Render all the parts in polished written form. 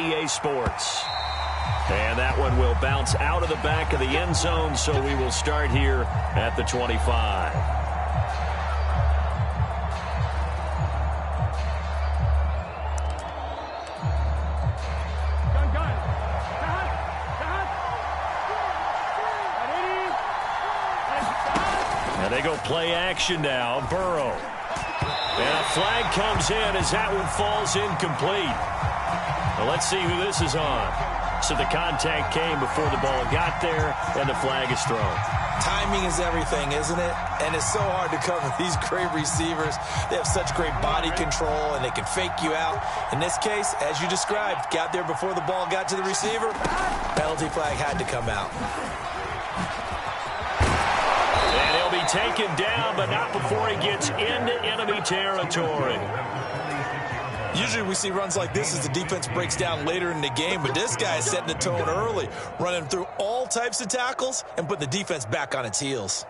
EA Sports. And that one will bounce out of the back of the end zone, so we will start here at the 25. And they go play action now. Burrow. And a flag comes in as that one falls incomplete. Well, let's see who this is on. So the contact came before the ball got there, and the flag is thrown. Timing is everything, isn't it? And it's so hard to cover these great receivers. They have such great body control, and they can fake you out. In this case, as you described, got there before the ball got to the receiver. Penalty flag had to come out. And he'll be taken down, but not before he gets into enemy territory. Usually we see runs like this as the defense breaks down later in the game, but this guy is setting the tone early, running through all types of tackles and putting the defense back on its heels.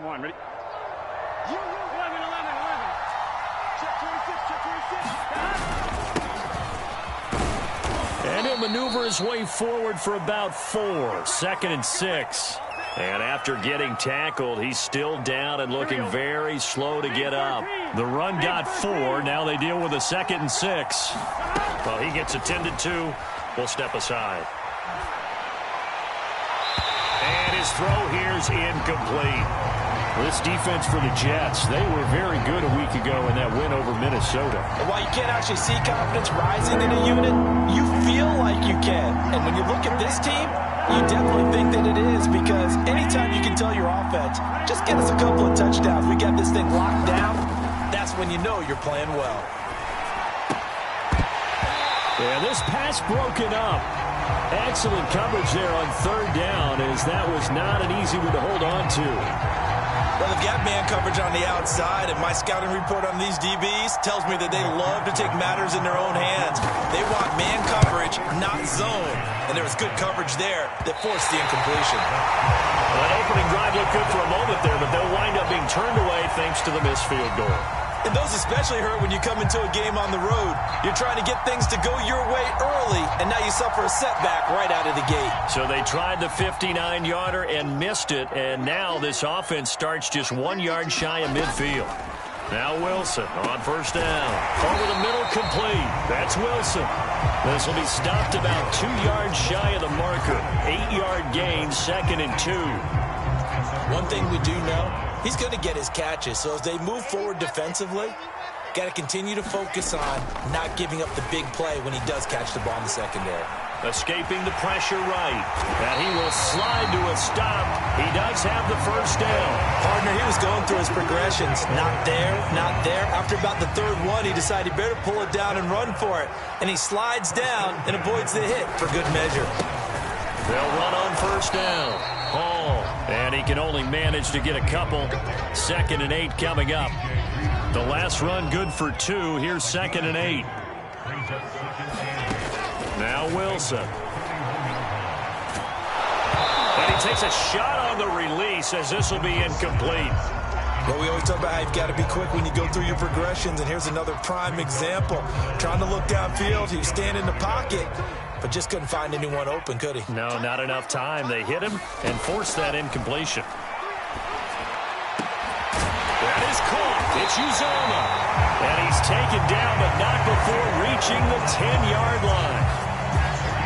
One, ready? 11. Check 26, And he'll maneuver his way forward for about 4. 2nd and 6. And after getting tackled, he's still down and looking very slow to get up. The run got 4. Now they deal with a 2nd and 6. Well, he gets attended to. We'll step aside. And his throw here's incomplete. This defense for the Jets, they were very good a week ago in that win over Minnesota. And while you can't actually see confidence rising in a unit, you feel like you can. And when you look at this team, you definitely think that it is, because anytime you can tell your offense, just get us a couple of touchdowns, we got this thing locked down, that's when you know you're playing well. Yeah, this pass broken up. Excellent coverage there on 3rd down, as that was not an easy one to hold on to. Well, they've got man coverage on the outside, and my scouting report on these DBs tells me that they love to take matters in their own hands. They want man coverage, not zone. And there was good coverage there that forced the incompletion. Well, that opening drive looked good for a moment there, but they'll wind up being turned away thanks to the missed field goal. And those especially hurt when you come into a game on the road. You're trying to get things to go your way early, and now you suffer a setback right out of the gate. So they tried the 59-yarder and missed it, and now this offense starts just 1 yard shy of midfield. Now Wilson on 1st down. Over the middle, complete. That's Wilson. This will be stopped about 2 yards shy of the marker. 8-yard gain, 2nd and 2. One thing we do know, he's going to get his catches. So as they move forward defensively, got to continue to focus on not giving up the big play when he does catch the ball in the secondary. Escaping the pressure right. And he will slide to a stop. He does have the 1st down. Partner, he was going through his progressions. Not there, not there. After about the 3rd one, he decided he better pull it down and run for it. And he slides down and avoids the hit for good measure. They'll run on 1st down. Hall. And he can only manage to get a couple. 2nd and 8 coming up. The last run good for 2. Here's 2nd and 8. Now Wilson. And he takes a shot on the release as this will be incomplete. Well, we always talk about how you've got to be quick when you go through your progressions, and here's another prime example. Trying to look downfield, he was standing in the pocket, but just couldn't find anyone open, could he? No, not enough time. They hit him and forced that incompletion. That is caught. It's Uzomah. And he's taken down, but not before reaching the 10-yard line.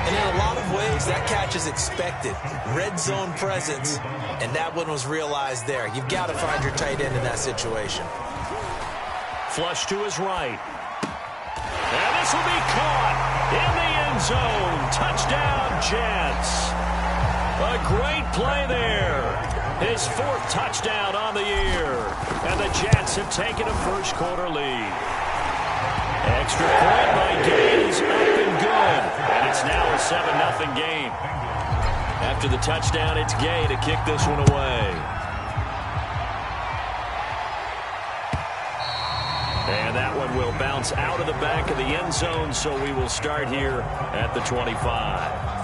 And in a lot of ways, that catch is expected. Red zone presence, and that one was realized there. You've got to find your tight end in that situation. Flush to his right. And this will be caught in the end zone. Touchdown, Jets. A great play there. His 4th touchdown on the year. And the Jets have taken a first-quarter lead. Extra point by Gay is up and good. And it's now a 7-0 game. After the touchdown, it's Gay to kick this one away. And that one will bounce out of the back of the end zone, so we will start here at the 25.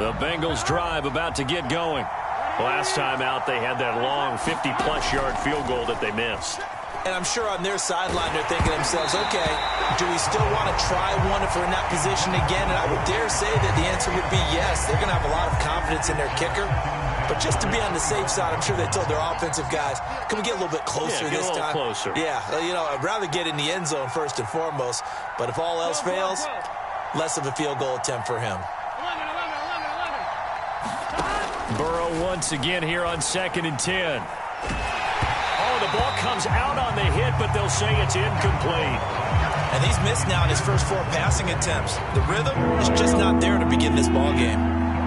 The Bengals drive about to get going. Last time out, they had that long 50-plus yard field goal that they missed. And I'm sure on their sideline they're thinking to themselves, okay, do we still want to try one if we're in that position again? And I would dare say that the answer would be yes. They're going to have a lot of confidence in their kicker. But just to be on the safe side, I'm sure they told their offensive guys, can we get a little bit closer this time? Closer. Yeah, I'd rather get in the end zone first and foremost. But if all else fails, less of a field goal attempt for him. Burrow once again here on 2nd and 10. Oh, the ball comes out on the hit, but they'll say it's incomplete. And he's missed now in his first 4 passing attempts. The rhythm is just not there to begin this ball game.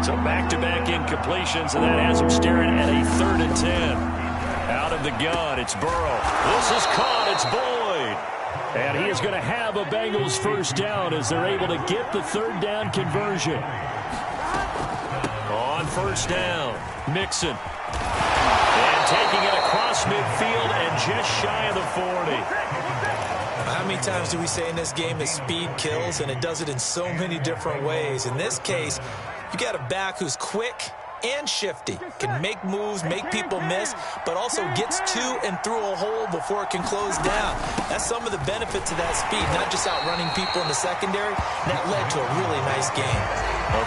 So back-to-back incompletions, and that has him staring at a 3rd and 10. Out of the gun, it's Burrow. This is caught, it's Boyd. And he is going to have a Bengals first down as they're able to get the 3rd down conversion. On first down, Mixon. And taking it across midfield and just shy of the 40. How many times do we say in this game that speed kills, and it does it in so many different ways? In this case, you got a back who's quick and shifty, can make moves, make people miss, but also gets to and through a hole before it can close down. That's some of the benefits of that speed, not just outrunning people in the secondary. That led to a really nice game.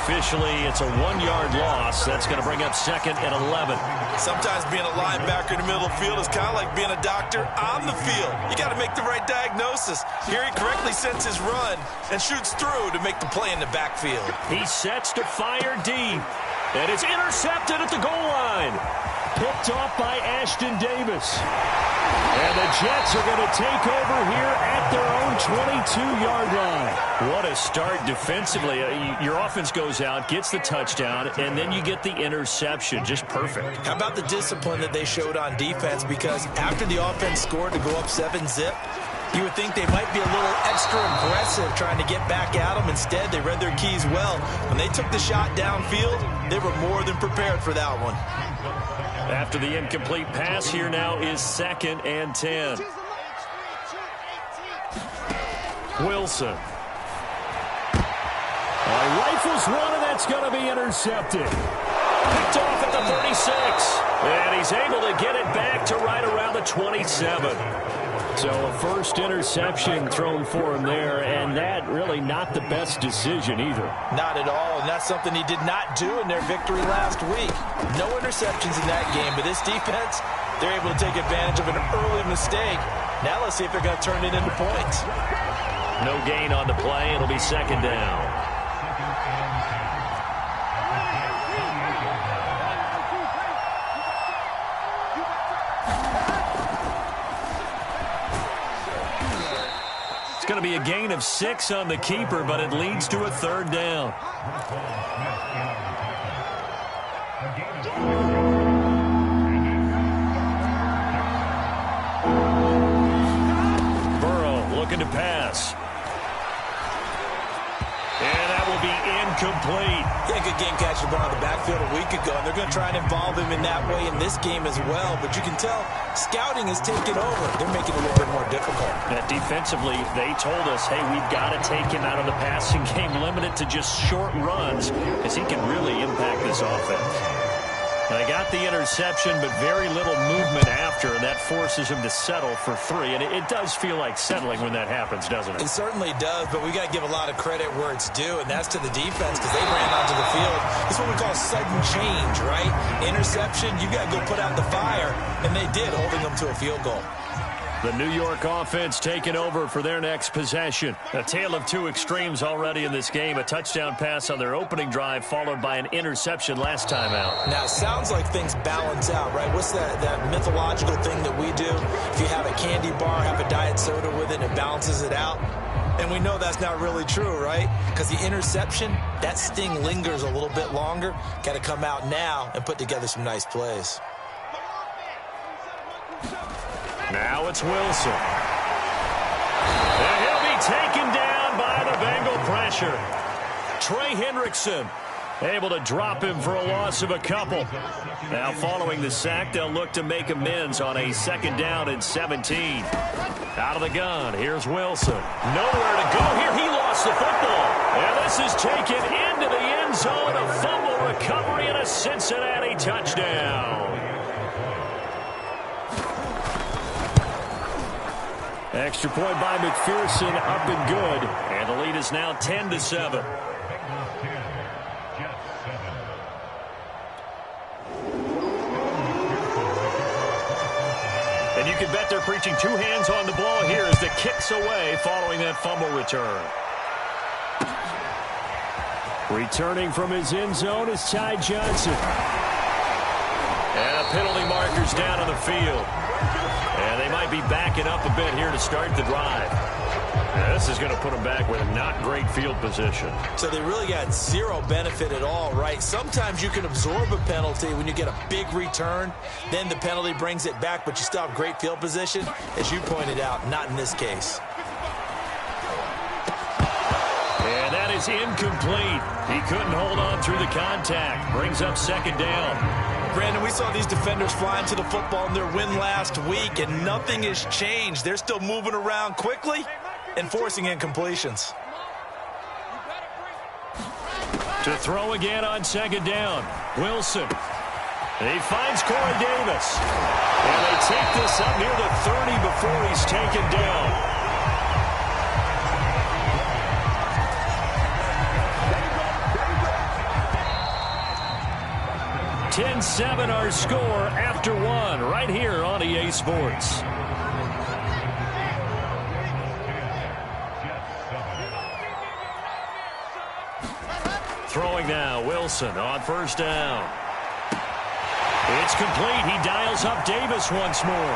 Officially, it's a 1-yard loss. That's going to bring up 2nd and 11. Sometimes being a linebacker in the middle of the field is kind of like being a doctor on the field. You got to make the right diagnosis. Here he correctly sets his run and shoots through to make the play in the backfield. He sets to fire deep. And it's intercepted at the goal line. Picked off by Ashton Davis. And the Jets are going to take over here at their own 22-yard line. What a start defensively. Your offense goes out, gets the touchdown, and then you get the interception. Just perfect. How about the discipline that they showed on defense? Because after the offense scored to go up 7-zip, you would think they might be a little extra aggressive trying to get back at them. Instead, they read their keys well. When they took the shot downfield, they were more than prepared for that one. After the incomplete pass, here now is 2nd and 10. Wilson. Rifles one, and that's going to be intercepted. Picked off at the 36. And he's able to get it back to right around the 27. So a first interception thrown for him there, and that really not the best decision either. Not at all, and that's something he did not do in their victory last week. No interceptions in that game, but this defense, they're able to take advantage of an early mistake. Now let's see if they're going to turn it into points. No gain on the play. It'll be 2nd down. Going to be a gain of 6 on the keeper, but it leads to a 3rd down. Burrow looking to pass. And that will be incomplete. Yeah, good game catching the ball in the backfield a week ago, and they're going to try and involve him in that way in this game as well. But you can tell scouting has taken over. They're making it a little bit more difficult. That defensively, they told us, hey, we've got to take him out of the passing game, limit it to just short runs, because he can really impact this offense. They got the interception, but very little movement after, and that forces him to settle for 3. And it does feel like settling when that happens, doesn't it? It certainly does, but we got to give a lot of credit where it's due, and that's to the defense because they ran onto the field. It's what we call sudden change, right? Interception, you got to go put out the fire, and they did, holding them to a field goal. The New York offense taking over for their next possession. A tale of 2 extremes already in this game. A touchdown pass on their opening drive followed by an interception last time out. Now, it sounds like things balance out, right? What's that mythological thing that we do? If you have a candy bar, have a diet soda with it, it balances it out. And we know that's not really true, right? Because the interception, that sting lingers a little bit longer. Got to come out now and put together some nice plays. Now it's Wilson. And he'll be taken down by the Bengal pressure. Trey Hendrickson able to drop him for a loss of a couple. Now following the sack, they'll look to make amends on a 2nd down and 17. Out of the gun, here's Wilson. Nowhere to go here. He lost the football. And this is taken into the end zone. A fumble recovery and a Cincinnati touchdown. Extra point by McPherson, up and good. And the lead is now 10-7. And you can bet they're preaching two hands on the ball here as the kick's away following that fumble return. Returning from his end zone is Ty Johnson. And a penalty marker's down on the field. And they might be backing up a bit here to start the drive. And this is going to put them back with not great field position. So they really got zero benefit at all, right? Sometimes you can absorb a penalty when you get a big return. Then the penalty brings it back, but you still have great field position. As you pointed out, not in this case. And that is incomplete. He couldn't hold on through the contact. Brings up second down. Brandon, we saw these defenders flying to the football in their win last week, and nothing has changed. They're still moving around quickly and forcing incompletions. To throw again on second down. Wilson. He finds Corey Davis. And they take this up near the 30 before he's taken down. 10-7 our score after one right here on EA Sports. Throwing now, Wilson on first down. It's complete. He dials up Davis once more.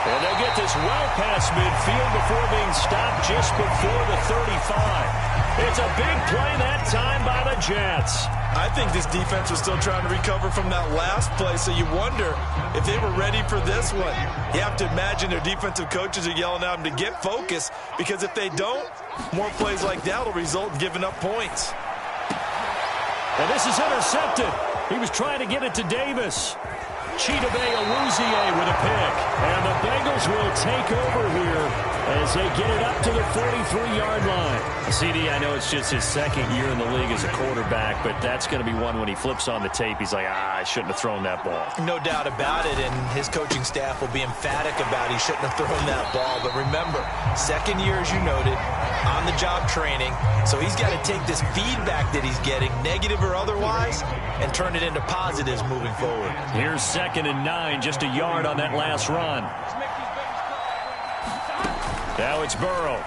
And they'll get this well past midfield before being stopped just before the 35. It's a big play that time by the Jets. I think this defense was still trying to recover from that last play, so you wonder if they were ready for this one. You have to imagine their defensive coaches are yelling at them to get focused, because if they don't, more plays like that will result in giving up points. And this is intercepted. He was trying to get it to Davis. Chidobe Awuzie with a pick. And the Bengals will take over here as they get it up to the 43-yard line. CD, I know it's just his second year in the league as a quarterback, but that's going to be one when he flips on the tape. He's like, I shouldn't have thrown that ball. No doubt about it, and his coaching staff will be emphatic about he shouldn't have thrown that ball. But remember, second year, as you noted, on-the-job training, so he's got to take this feedback that he's getting, negative or otherwise, and turn it into positives moving forward. Here's 2nd and 9, just a yard on that last run. Now it's Burrow.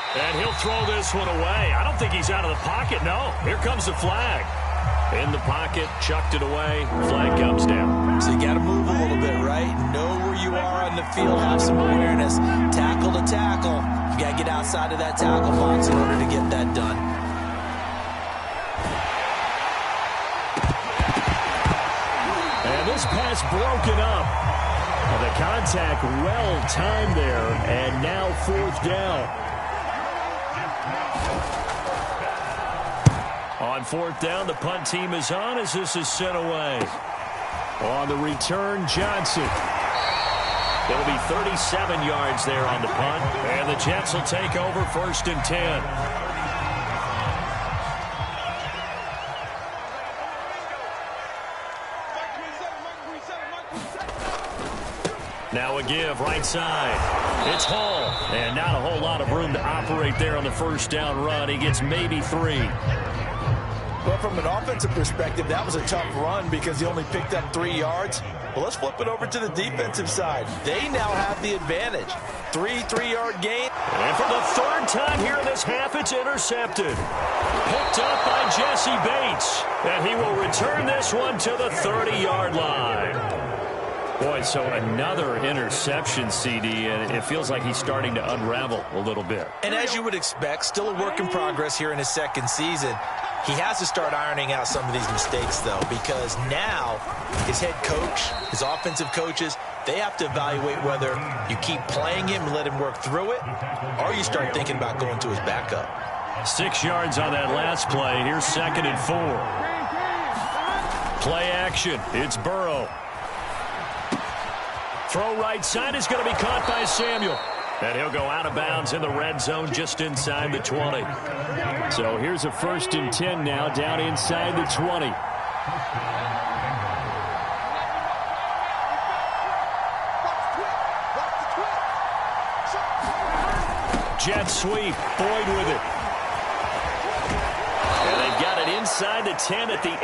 And he'll throw this one away. I don't think he's out of the pocket, no. Here comes the flag. In the pocket, chucked it away, flag comes down. So you got to move a little bit, right? Know where you are on the field, have some awareness. Tackle to tackle. You got to get outside of that tackle box in order to get that done. And this pass broken up. The contact well timed there, and now 4th down. On 4th down, the punt team is on as this is sent away. On the return, Johnson. It'll be 37 yards there on the punt, and the Jets will take over 1st and 10. Now a give, right side. It's Hall, and not a whole lot of room to operate there on the first down run. He gets maybe 3. Well, from an offensive perspective, that was a tough run because he only picked up 3 yards. Well, let's flip it over to the defensive side. They now have the advantage. 3-3-yard gain. And for the 3rd time here in this half, it's intercepted. Picked up by Jesse Bates. And he will return this one to the 30-yard line. Boy, so another interception, CD, and it feels like he's starting to unravel a little bit. And as you would expect, still a work in progress here in his 2nd season. He has to start ironing out some of these mistakes, though, because now his head coach, his offensive coaches, they have to evaluate whether you keep playing him and let him work through it, or you start thinking about going to his backup. 6 yards on that last play. Here's 2nd and 4. Play action. It's Burrow. Throw right side is going to be caught by Samuel. And he'll go out of bounds in the red zone just inside the 20. So here's a 1st and 10 now down inside the 20. Jet sweep. Boyd with it. And they've got it inside the 10 at the 8.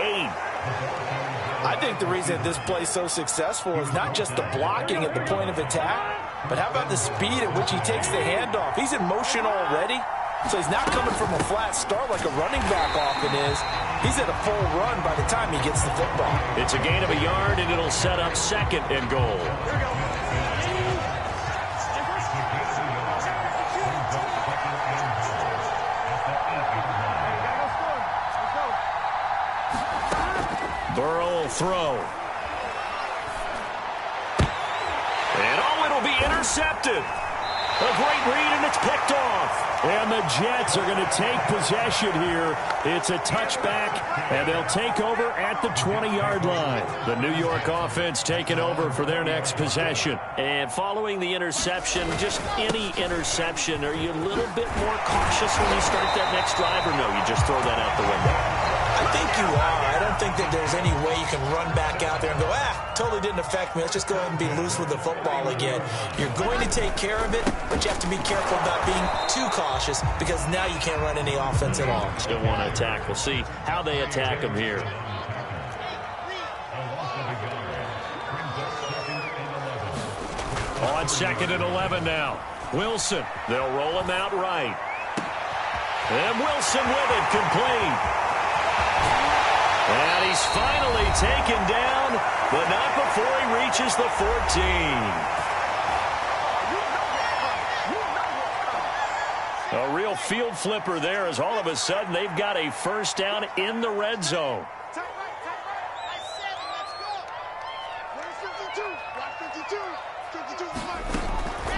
I think the reason this play's so successful is not just the blocking at the point of attack, but how about the speed at which he takes the handoff? He's in motion already, so he's not coming from a flat start like a running back often is. He's at a full run by the time he gets the football. It's a gain of a yard, and it'll set up 2nd and goal. Burrow will throw. And it'll be intercepted. A great read, and it's picked off. And the Jets are going to take possession here. It's a touchback, and they'll take over at the 20-yard line. The New York offense taking over for their next possession. And following the interception, just any interception, are you a little bit more cautious when you start that next drive, or no, you just throw that out the window? I think you are. I don't think that there's any way you can run back out there and go, totally didn't affect me. Let's just go ahead and be loose with the football again. You're going to take care of it, but you have to be careful about being too cautious because now you can't run any offense at all. Still want to attack. We'll see how they attack them here. On 2nd and 11 now. Wilson. They'll roll him out right. And Wilson with it, complete. And he's finally taken down, but not before he reaches the 14. A real field flipper there as all of a sudden they've got a 1st down in the red zone.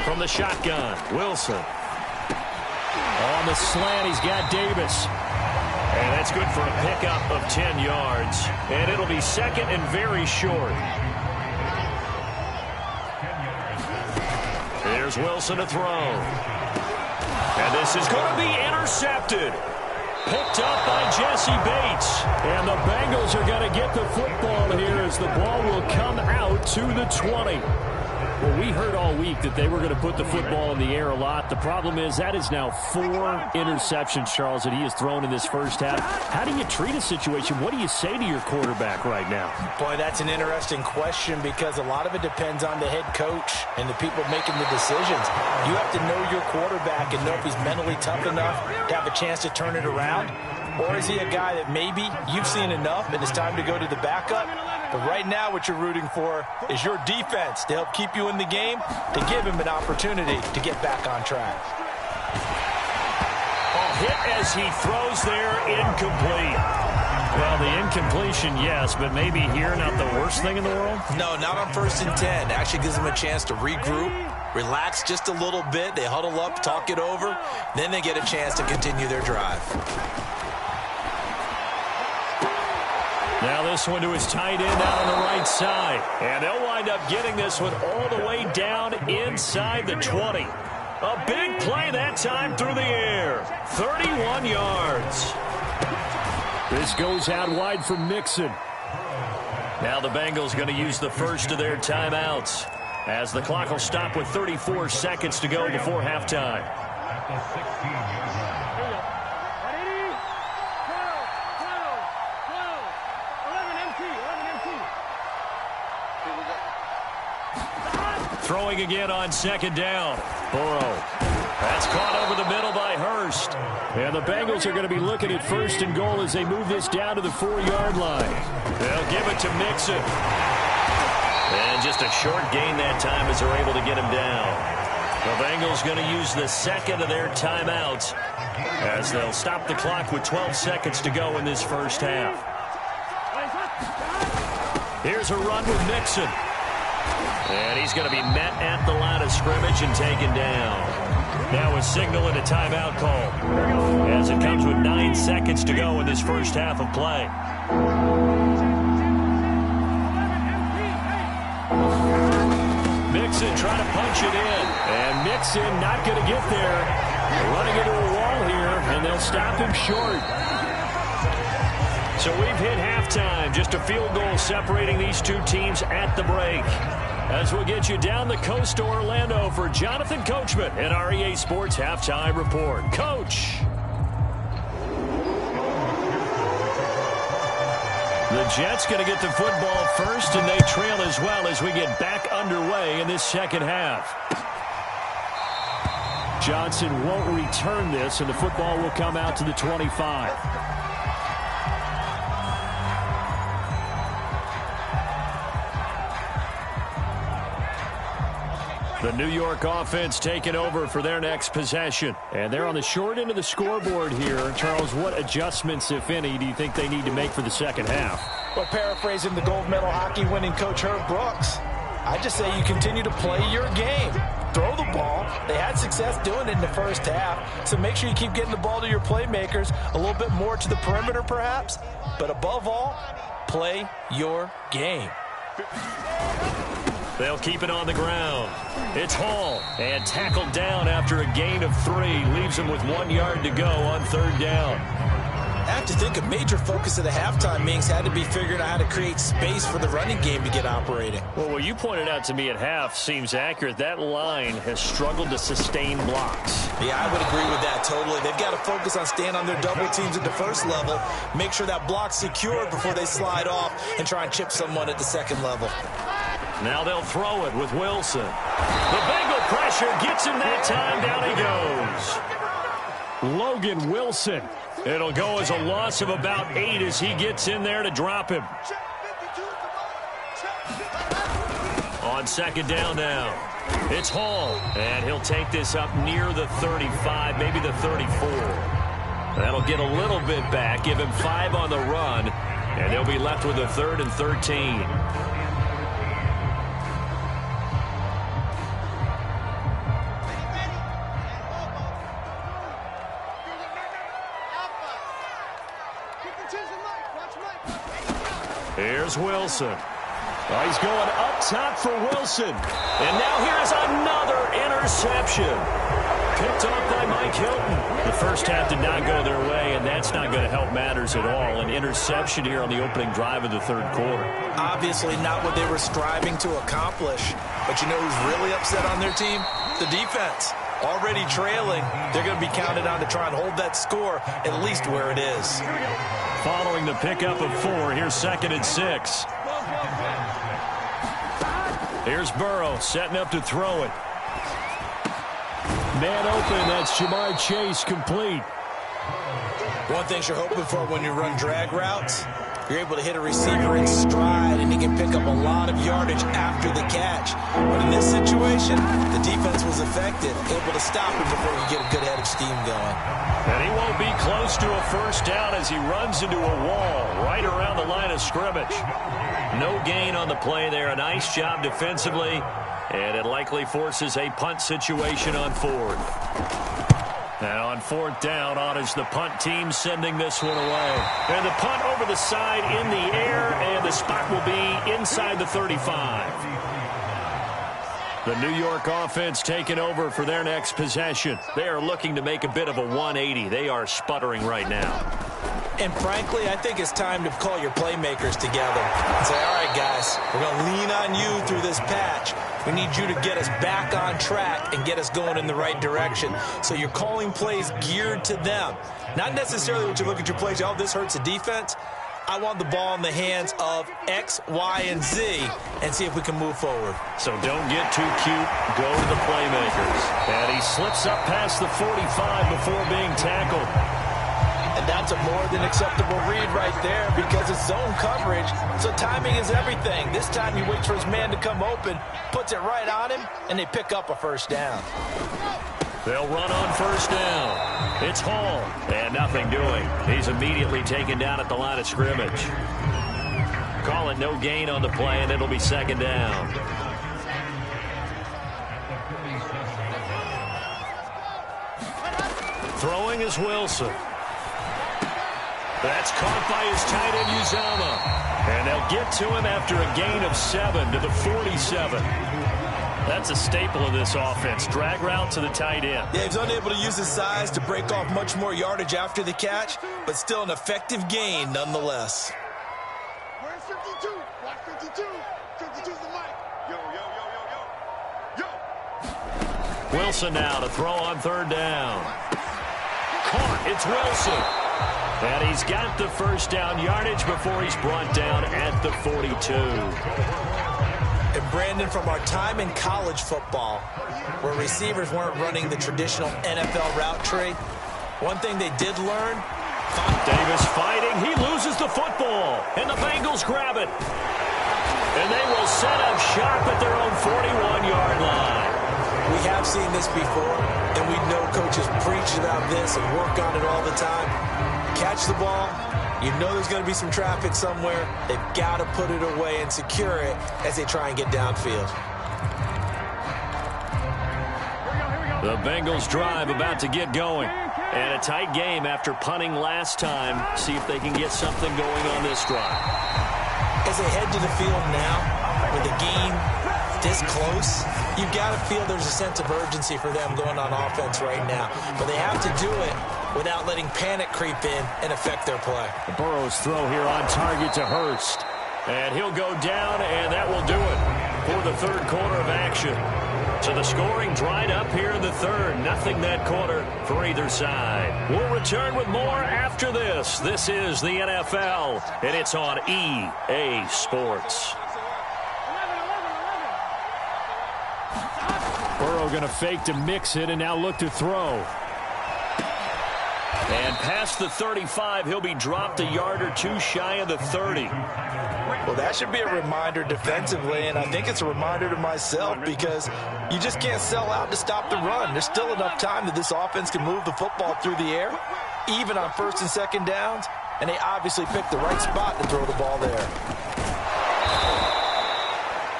From the shotgun, Wilson. On the slant, he's got Davis. And that's good for a pickup of 10 yards. And it'll be 2nd and very short. Here's Wilson to throw. And this is going to be intercepted. Picked up by Jesse Bates. And the Bengals are going to get the football here as the ball will come out to the 20. Well, we heard all week that they were going to put the football in the air a lot. The problem is that is now 4 interceptions, Charles, that he has thrown in this first half. How do you treat a situation? What do you say to your quarterback right now? Boy, that's an interesting question because a lot of it depends on the head coach and the people making the decisions. You have to know your quarterback and know if he's mentally tough enough to have a chance to turn it around. Or is he a guy that maybe you've seen enough and it's time to go to the backup? But right now what you're rooting for is your defense to help keep you in the game, to give him an opportunity to get back on track. A hit as he throws there, incomplete. Well, the incompletion, yes, but maybe here not the worst thing in the world? No, not on 1st and 10. Actually gives them a chance to regroup, relax just a little bit. They huddle up, talk it over. Then they get a chance to continue their drive. Now this one to his tight end out on the right side. And they'll wind up getting this one all the way down inside the 20. A big play that time through the air. 31 yards. This goes out wide for Mixon. Now the Bengals going to use the first of their timeouts as the clock will stop with 34 seconds to go before halftime. Throwing again on 2nd down. Burrow. That's caught over the middle by Hurst. And the Bengals are going to be looking at 1st and goal as they move this down to the 4-yard line. They'll give it to Mixon. And just a short gain that time as they're able to get him down. The Bengals going to use the 2nd of their timeouts as they'll stop the clock with 12 seconds to go in this first half. Here's a run with Mixon. And he's going to be met at the line of scrimmage and taken down. Now a signal and a timeout call as it comes with 9 seconds to go in this first half of play. Mixon trying to punch it in. And Mixon not going to get there. Running into a wall here, and they'll stop him short. So we've hit halftime. Just a field goal separating these two teams at the break. As we'll get you down the coast to Orlando for Jonathan Coachman and our EA Sports Halftime Report. Coach. The Jets going to get the football first, and they trail as well as we get back underway in this second half. Johnson won't return this, and the football will come out to the 25. The New York offense taking over for their next possession. And they're on the short end of the scoreboard here. Charles, what adjustments, if any, do you think they need to make for the second half? Well, paraphrasing the gold medal hockey winning coach Herb Brooks, I just say you continue to play your game. Throw the ball. They had success doing it in the first half. So make sure you keep getting the ball to your playmakers, a little bit more to the perimeter perhaps. But above all, play your game. They'll keep it on the ground. It's Hall, and tackled down after a gain of 3. Leaves him with 1 yard to go on third down. I have to think a major focus of the halftime meetings had to be figuring out how to create space for the running game to get operating. Well, what you pointed out to me at half seems accurate. That line has struggled to sustain blocks. Yeah, I would agree with that totally. They've got to focus on staying on their double teams at the first level, make sure that block's secured before they slide off and try and chip someone at the second level. Now they'll throw it with Wilson. The Bengal pressure gets him that time. Down he goes. Logan Wilson. It'll go as a loss of about 8 as he gets in there to drop him. On second down now. It's Hall, and he'll take this up near the 35, maybe the 34. That'll get a little bit back, give him 5 on the run, and they'll be left with a 3rd and 13. Here's Wilson. Oh, he's going up top for Wilson. And now here's another interception. Picked off by Mike Hilton. The first half did not go their way, and that's not going to help matters at all. An interception here on the opening drive of the third quarter. Obviously not what they were striving to accomplish. But you know who's really upset on their team? The defense. Already trailing, they're going to be counted on to try and hold that score at least where it is. Following the pickup of 4, here's 2nd and 6. Here's Burrow setting up to throw it. Man open, that's Ja'Marr Chase complete. One thing you're hoping for when you run drag routes, you're able to hit a receiver in stride and he can pick up a lot of yardage after the catch. But in this situation, the defense was effective, able to stop him before he get a good head of steam going. And he won't be close to a first down as he runs into a wall right around the line of scrimmage. No gain on the play there. A nice job defensively, and it likely forces a punt situation on 4th. And on 4th down, on is the punt team sending this one away. And the punt over the side in the air, and the spot will be inside the 35. The New York offense taking over for their next possession. They are looking to make a bit of a 180. They are sputtering right now. And frankly, I think it's time to call your playmakers together and say, all right, guys, we're going to lean on you through this patch. We need you to get us back on track and get us going in the right direction. So you're calling plays geared to them. Not necessarily when you look at your plays, oh, this hurts the defense. I want the ball in the hands of X, Y, and Z and see if we can move forward. So don't get too cute. Go to the playmakers. And he slips up past the 45 before being tackled. And that's a more than acceptable read right there because it's zone coverage, so timing is everything. This time he waits for his man to come open, puts it right on him, and they pick up a first down. They'll run on first down. It's Hall, and nothing doing. He's immediately taken down at the line of scrimmage. Call it no gain on the play, and it'll be 2nd down. Throwing is Wilson. That's caught by his tight end, Uzomah. And they'll get to him after a gain of 7 to the 47. That's a staple of this offense. Drag route to the tight end. Yeah, he's unable to use his size to break off much more yardage after the catch, but still an effective gain nonetheless. Where's 52? Watch 52. 52's the mic. Yo. Wilson now to throw on third down. Caught. It's Wilson. And he's got the first down yardage before he's brought down at the 42. And Brandon, from our time in college football, where receivers weren't running the traditional NFL route tree, one thing they did learn. Davis fighting. He loses the football. And the Bengals grab it. And they will set up shop at their own 41-yard line. We have seen this before, and we know coaches preach about this and work on it all the time. Catch the ball. You know there's going to be some traffic somewhere. They've got to put it away and secure it as they try and get downfield. The Bengals drive about to get going. And a tight game after punting last time. See if they can get something going on this drive. As they head to the field now, with the game this close, you've got to feel there's a sense of urgency for them going on offense right now. But they have to do it without letting panic creep in and affect their play. The Burrow's throw here on target to Hurst. And he'll go down, and that will do it for the third quarter of action. So the scoring dried up here in the third. Nothing that quarter for either side. We'll return with more after this. This is the NFL, and it's on EA Sports. Burrow going to fake to mix it and now look to throw. And past the 35, he'll be dropped a yard or two shy of the 30. Well, that should be a reminder defensively, and I think it's a reminder to myself because you just can't sell out to stop the run. There's still enough time that this offense can move the football through the air, even on first and second downs, and they obviously picked the right spot to throw the ball there.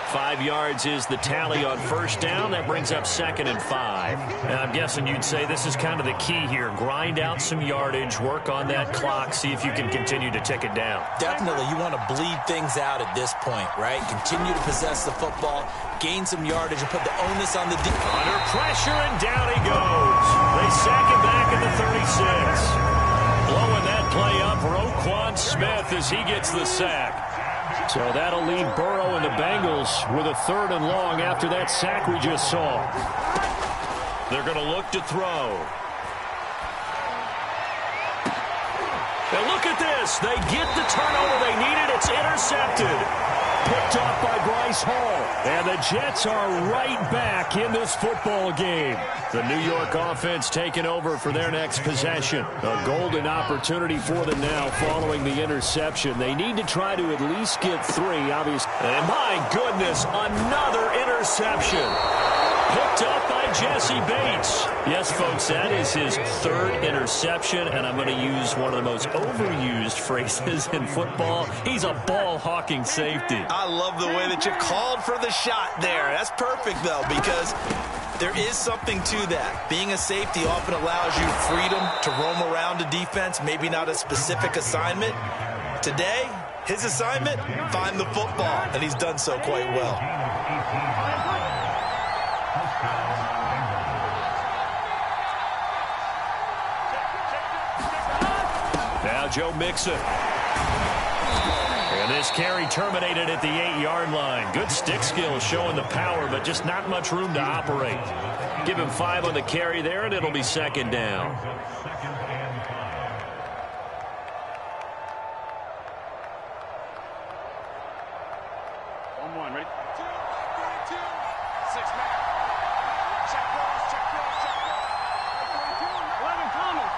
5 yards is the tally on first down. That brings up 2nd and 5. And I'm guessing you'd say this is kind of the key here. Grind out some yardage, work on that clock, see if you can continue to tick it down. Definitely, you want to bleed things out at this point, right? Continue to possess the football, gain some yardage, and put the onus on the defense. Under pressure, and down he goes. They sack him back at the 36. Blowing that play up, Roquan Smith as he gets the sack. So that'll leave Burrow and the Bengals with a 3rd and long after that sack we just saw. They're going to look to throw. And look at this. They get the turnover they needed. It's intercepted. Picked off by Bryce Hall. And the Jets are right back in this football game. The New York offense taking over for their next possession. A golden opportunity for them now following the interception. They need to try to at least get 3, obviously. And my goodness, another interception. Picked up by Jesse Bates. Yes, folks, that is his 3rd interception, and I'm going to use one of the most overused phrases in football. He's a ball-hawking safety. I love the way that you called for the shot there. That's perfect, though, because there is something to that. Being a safety often allows you freedom to roam around a defense, maybe not a specific assignment. Today, his assignment, find the football, and he's done so quite well. Now Joe Mixon. And this carry terminated at the 8-yard line. Good stick skills showing the power, but just not much room to operate. Give him 5 on the carry there, and it'll be 2nd down. On 1, ready? 2, 6 man. Check cross, check cross, check cross. 11 coming.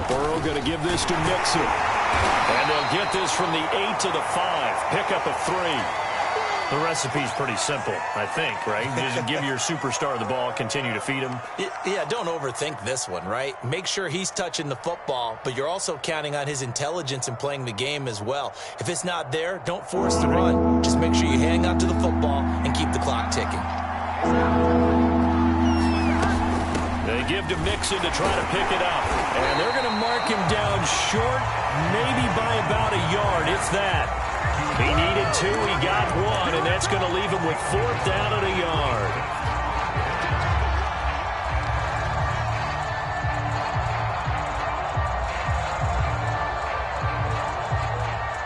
Burrow going to give this to Mixon. And they'll get this from the 8 to the 5. Pick up a 3. The recipe's pretty simple, I think, right? Just give your superstar the ball, continue to feed him. Yeah, don't overthink this one, right? Make sure he's touching the football, but you're also counting on his intelligence in playing the game as well. If it's not there, don't force the run. Just make sure you hang on to the football and keep the clock ticking. They give to Mixon to try to pick it up. And they're going to mark him down comes short, maybe by about a yard, if that. He needed 2, he got 1, and that's going to leave him with 4th down and a yard.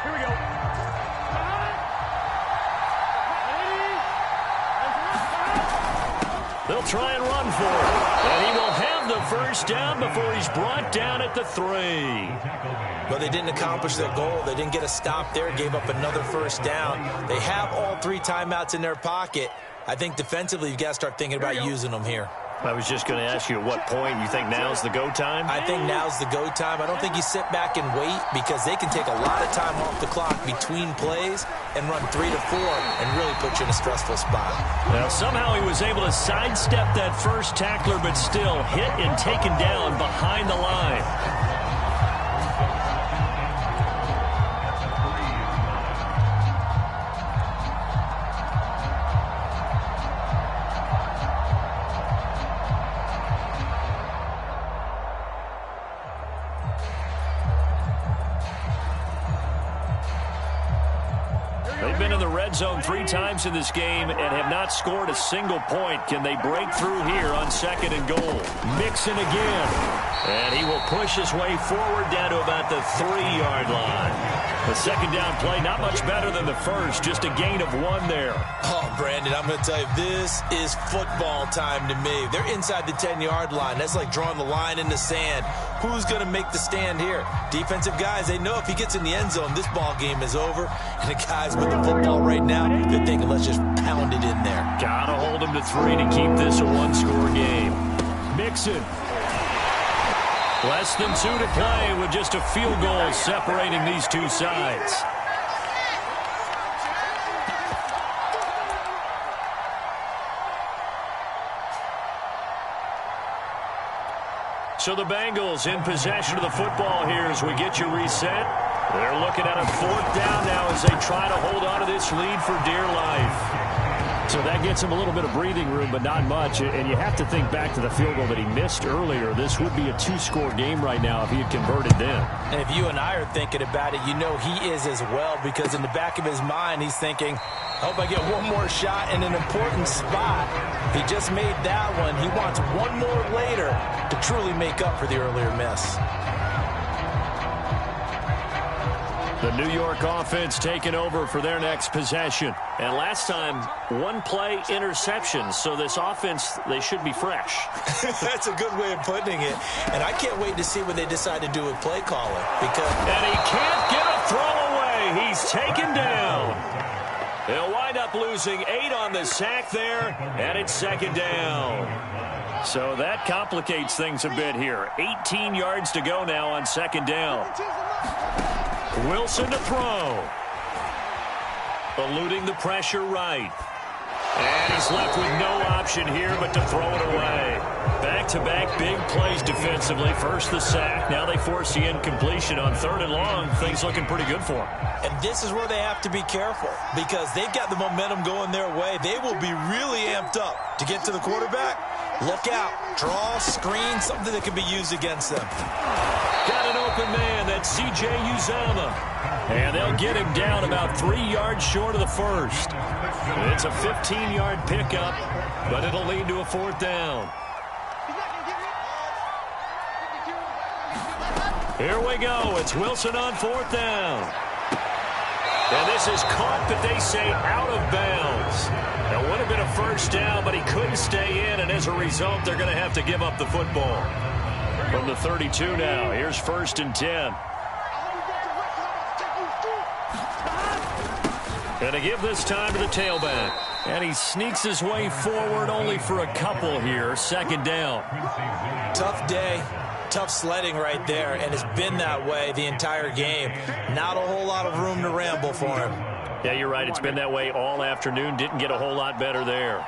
Here we go. They'll try and run for it. And he will have the first down before he's brought down at the 3. Well, they didn't accomplish their goal. They didn't get a stop there, gave up another first down. They have all 3 timeouts in their pocket. I think defensively you've got to start thinking about using them here. I was just going to ask you at what point you think now's the go time? I think now's the go time. I don't think you sit back and wait because they can take a lot of time off the clock between plays and run 3 to 4 and really put you in a stressful spot. Now, somehow he was able to sidestep that first tackler, but still hit and taken down behind the line. They've been in the red zone 3 times in this game and have not scored a single point. Can they break through here on 2nd and goal? Mixon again. And he will push his way forward down to about the 3-yard line. The 2nd down play, not much better than the first, just a gain of 1 there. Oh, Brandon, I'm going to tell you, this is football time to me. They're inside the 10-yard line. That's like drawing the line in the sand. Who's going to make the stand here? Defensive guys, they know if he gets in the end zone, this ball game is over. And the guys with the football right now, they're thinking, let's just pound it in there. Got to hold him to 3 to keep this a 1-score game. Mixon. Less than 2 to play with just a field goal separating these 2 sides. So the Bengals in possession of the football here as we get you reset. They're looking at a 4th down now as they try to hold on to this lead for dear life. So that gets him a little bit of breathing room, but not much. And you have to think back to the field goal that he missed earlier. This would be a 2-score game right now if he had converted then. And if you and I are thinking about it, you know he is as well, because in the back of his mind, he's thinking, I hope I get one more shot in an important spot. He just made that one. He wants one more later to truly make up for the earlier miss. The New York offense taking over for their next possession. And last time, 1-play interception. So this offense, they should be fresh. That's a good way of putting it. And I can't wait to see what they decide to do with play calling. And he can't get a throw away. He's taken down. They'll wind up losing 8 on the sack there. And it's 2nd down. So that complicates things a bit here. 18 yards to go now on 2nd down. Wilson to throw. Eluding the pressure right. And he's left with no option here but to throw it away. Back-to-back big plays defensively. First the sack. Now they force the incompletion on 3rd and long. Things looking pretty good for them. And this is where they have to be careful because they've got the momentum going their way. They will be really amped up to get to the quarterback. Look out. Draw, screen, something that can be used against them. Got an open man. That's C.J. Uzomah. And they'll get him down about 3 yards short of the first. It's a 15-yard pickup, but it'll lead to a 4th down. Here we go. It's Wilson on 4th down. And this is caught, but they say out of bounds. It would have been a first down, but he couldn't stay in, and as a result, they're going to have to give up the football. From the 32 now, here's 1st and 10. And to give this time to the tailback. And he sneaks his way forward only for a couple here. 2nd down. Tough day. Tough sledding right there, and it's been that way the entire game. Not a whole lot of room to ramble for him. Yeah, you're right. It's been that way all afternoon. Didn't get a whole lot better there.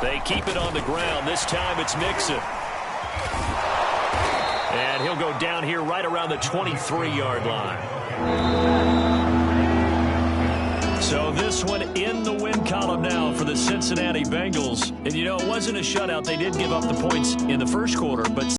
They keep it on the ground. This time it's Mixon. And he'll go down here right around the 23-yard line. So this one in the win column now for the Cincinnati Bengals. And, you know, it wasn't a shutout. They did give up the points in the first quarter, but